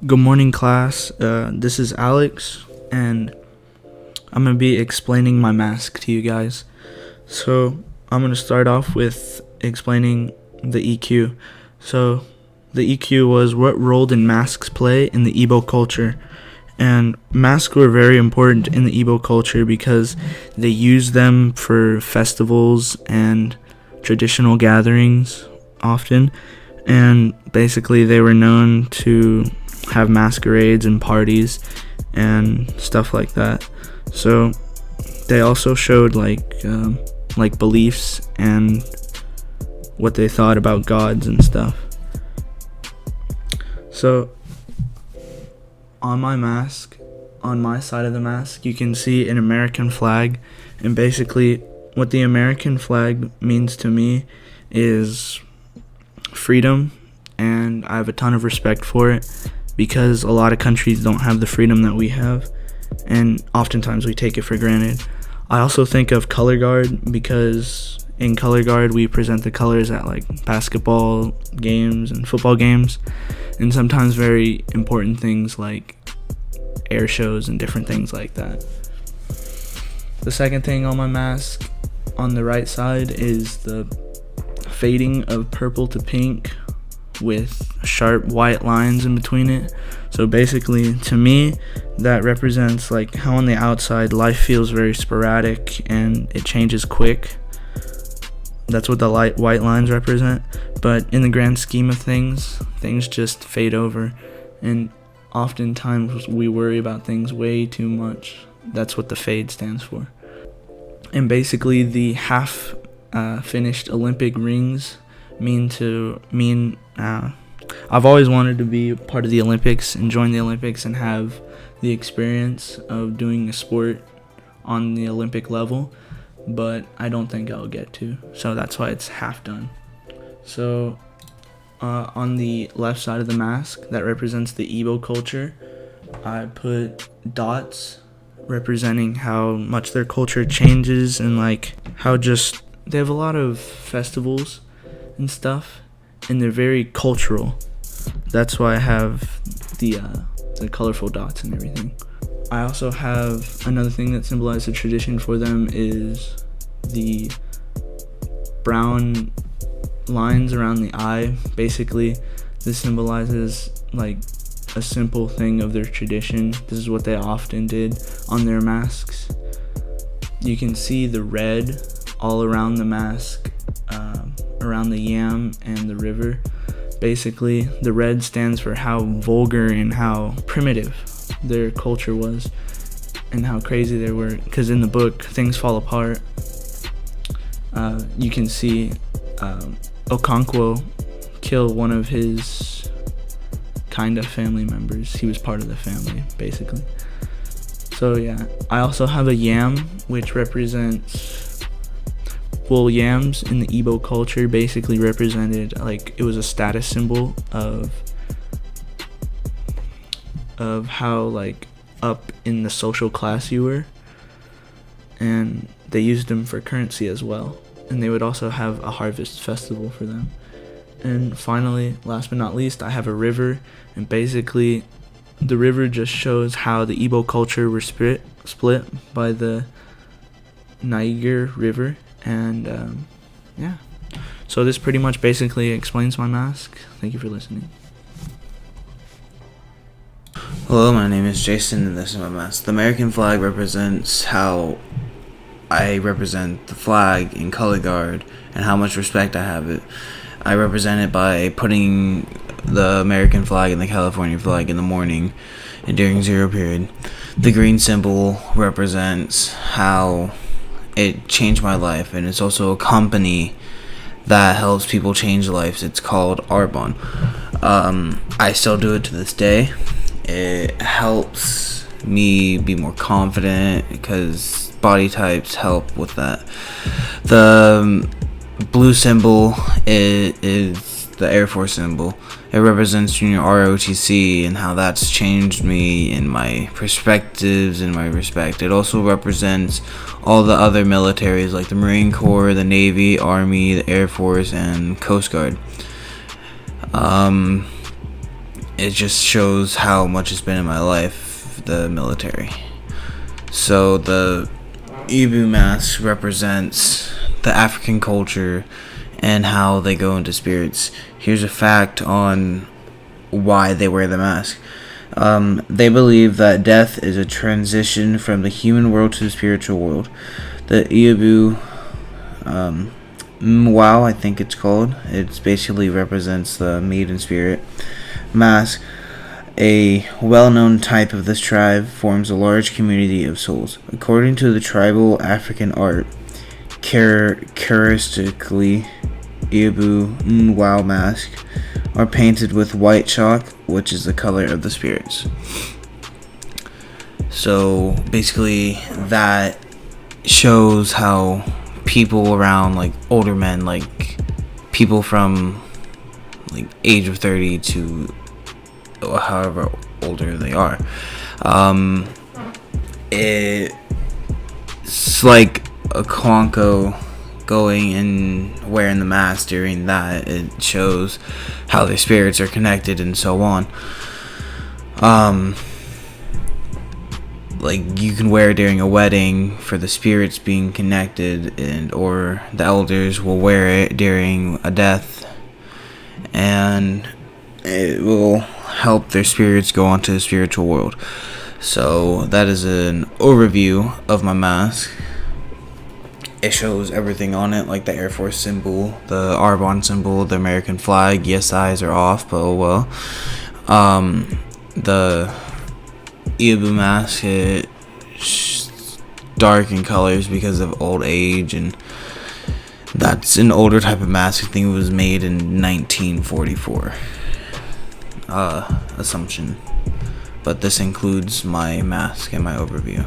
Good morning, class. This is Alex, and I'm going to be explaining my mask to you guys. So, I'm going to start off with explaining the EQ. So, the EQ was what role did masks play in the Igbo culture? And masks were very important in the Igbo culture because they used them for festivals and traditional gatherings often. And basically, they were known to have masquerades and parties and stuff like that. So they also showed like beliefs and what they thought about gods and stuff. So on my mask, on my side of the mask, you can see an American flag, and basically what the American flag means to me is freedom, and I have a ton of respect for it because a lot of countries don't have the freedom that we have, and oftentimes we take it for granted. I also think of color guard because in color guard we present the colors at like basketball games and football games, and sometimes very important things like air shows and different things like that. The second thing on my mask on the right side is the fading of purple to pink with sharp white lines in between it. So basically, to me, that represents like how on the outside life feels very sporadic and it changes quick. That's what the white lines represent. But in the grand scheme of things just fade over, and oftentimes we worry about things way too much. That's what the fade stands for. And basically, the half finished Olympic rings mean I've always wanted to be part of the Olympics and join the Olympics and have the experience of doing a sport on the Olympic level, but I don't think I'll get to, so that's why it's half done. So on the left side of the mask that represents the Igbo culture, I put dots representing how much their culture changes and like how just they have a lot of festivals and stuff, and they're very cultural. That's why I have the colorful dots and everything. I also have another thing that symbolizes a tradition for them is the brown lines around the eye. Basically, this symbolizes like a simple thing of their tradition. This is what they often did on their masks. You can see the red all around the mask, around the yam and the river. Basically, the red stands for how vulgar and how primitive their culture was and how crazy they were, because in the book Things Fall Apart, you can see Okonkwo kill one of his kind of family members. He was part of the family, basically. So yeah, I also have a yam, which represents, well, yams in the Igbo culture basically represented, like, it was a status symbol of how like up in the social class you were, and they used them for currency as well, and they would also have a harvest festival for them. And finally, last but not least, I have a river, and basically the river just shows how the Igbo culture were split by the Niger River. And yeah, so this pretty much basically explains my mask. Thank you for listening. Hello, my name is Jason, and this is my mask. The American flag represents how I represent the flag in color guard and how much respect I have it. I represent it by putting the American flag and the California flag in the morning and during zero period. The green symbol represents how it changed my life, and it's also a company that helps people change lives. It's called Arbonne. I still do it to this day. It helps me be more confident because body types help with that. The blue symbol is the Air Force symbol. It represents Junior ROTC and how that's changed me in my perspectives and my respect. It also represents all the other militaries like the Marine Corps, the Navy, Army, the Air Force, and Coast Guard. it just shows how much it's been in my life, the military. So the Ibu mask represents the African culture and how they go into spirits. Here's a fact on why they wear the mask. They believe that death is a transition from the human world to the spiritual world. The Ibu Mwao, I think it's called. It basically represents the maiden spirit. Mask, a well-known type of this tribe, forms a large community of souls. According to the tribal African art, characteristically, Ibu Mwao mask are painted with white chalk, which is the color of the spirits. So basically, that shows how people around, like older men, like people from like age of 30 to however older they are, it's like a Kwanko going and wearing the mask. During that, it shows how their spirits are connected and so on. Like you can wear it during a wedding for the spirits being connected, and or the elders will wear it during a death, and it will help their spirits go on to the spiritual world. So that is an overview of my mask. It shows everything on it, like the Air Force symbol, the Arbonne symbol, the American flag. Yes, eyes are off, but oh well. The Ibu mask, it's dark in colors because of old age, and that's an older type of mask. I think it was made in 1944. Assumption. But this includes my mask and my overview.